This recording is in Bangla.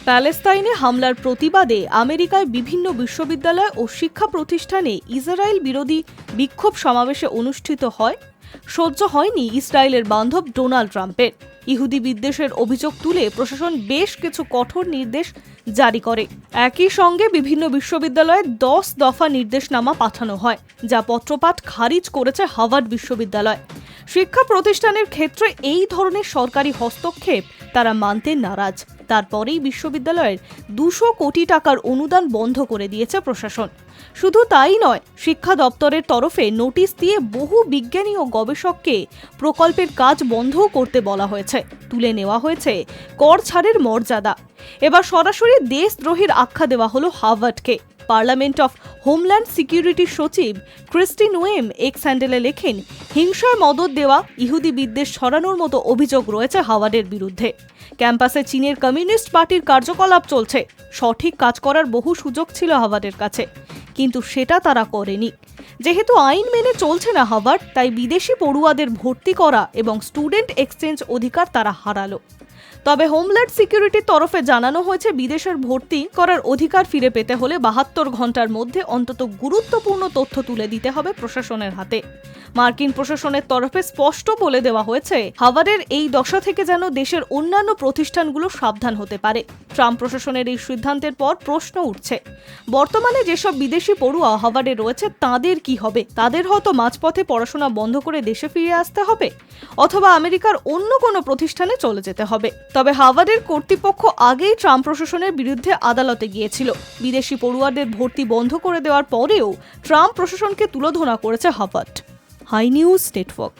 প্যালেস্তাইনে হামলার প্রতিবাদে আমেরিকায় বিভিন্ন বিশ্ববিদ্যালয় ও শিক্ষা প্রতিষ্ঠানে ইসরায়েল বিরোধী বিক্ষোভ সমাবেশে অনুষ্ঠিত হয়। সহ্য হয়নি ইসরায়েলের বান্ধব ডোনাল্ড ট্রাম্পের। ইহুদি বিদ্বেষের অভিযোগ তুলে প্রশাসন বেশ কিছু কঠোর নির্দেশ জারি করে। একই সঙ্গে বিভিন্ন বিশ্ববিদ্যালয়ে 10 দফা নির্দেশনামা পাঠানো হয়, যা পত্রপাঠ খারিজ করেছে হার্ভার্ড বিশ্ববিদ্যালয়। শিক্ষা প্রতিষ্ঠানের ক্ষেত্রে এই ধরনের সরকারি হস্তক্ষেপ তারা মানতে নারাজ। তারপরেই বিশ্ববিদ্যালয়ের 200 কোটি টাকার অনুদান বন্ধ করে দিয়েছে প্রশাসন। শুধু তাই নয়, শিক্ষা দপ্তরের তরফে নোটিশ দিয়ে বহু বিজ্ঞানী ও গবেষককে প্রকল্পের কাজ বন্ধও করতে বলা হয়েছে। তুলে নেওয়া হয়েছে কর ছাড়ের মর্যাদা। এবার সরাসরি দেশদ্রোহীর আখ্যা দেওয়া হলো হার্ভার্ডকে। পার্লামেন্ট অফ হোমল্যান্ড সিকিউরিটির সচিব ক্রিস্টি নোয়েম এক্স হ্যান্ডেলে লেখেন, হিংসায় মদদ দেওয়া, ইহুদি বিদ্বেষ ছড়ানোর মতো অভিযোগ রয়েছে হার্ভার্ডের বিরুদ্ধে। ক্যাম্পাসে চীনের কমিউনিস্ট পার্টির কার্যকলাপ চলছে। সঠিক কাজ করার বহু সুযোগ ছিল হার্ভার্ডের কাছে, কিন্তু সেটা তারা করেনি। যেহেতু আইন মেনে চলছে না হার্ভার্ড, তাই বিদেশি পড়ুয়াদের ভর্তি করা এবং স্টুডেন্ট এক্সচেঞ্জ অধিকার তারা হারালো। তবে হোমল্যান্ড সিকিউরিটির তরফে জানানো হয়েছে, বিদেশের ভর্তি করার অধিকার ফিরে পেতে হলে 72 ঘন্টার মধ্যে অন্তত গুরুত্বপূর্ণ তথ্য তুলে দিতে হবে প্রশাসনের হাতে। মার্কিন প্রশাসনের তরফে স্পষ্ট বলে দেওয়া হয়েছে, হার্ভার্ডের এই দশা থেকে যেন দেশের অন্যান্য প্রতিষ্ঠানগুলো সাবধান হতে পারে। ট্রাম্প প্রশাসনের এই সিদ্ধান্তের পর প্রশ্ন উঠছে, বর্তমানে যেসব বিদেশি পড়ুয়া হার্ভার্ডে রয়েছে তাদের কি হবে? তাদের হয়তো মাঝপথে পড়াশোনা বন্ধ করে দেশে ফিরে আসতে হবে, অথবা আমেরিকার অন্য কোনো প্রতিষ্ঠানে চলে যেতে হবে। তবে হার্ভার্ডের কর্তৃপক্ষ আগেই ট্রাম্প প্রশাসনের বিরুদ্ধে আদালতে গিয়েছিল। বিদেশি পড়ুয়াদের ভর্তি বন্ধ করে দেওয়ার পরেও ট্রাম্প প্রশাসনকে তুলোধনা করেছে হার্ভার্ড। High news network.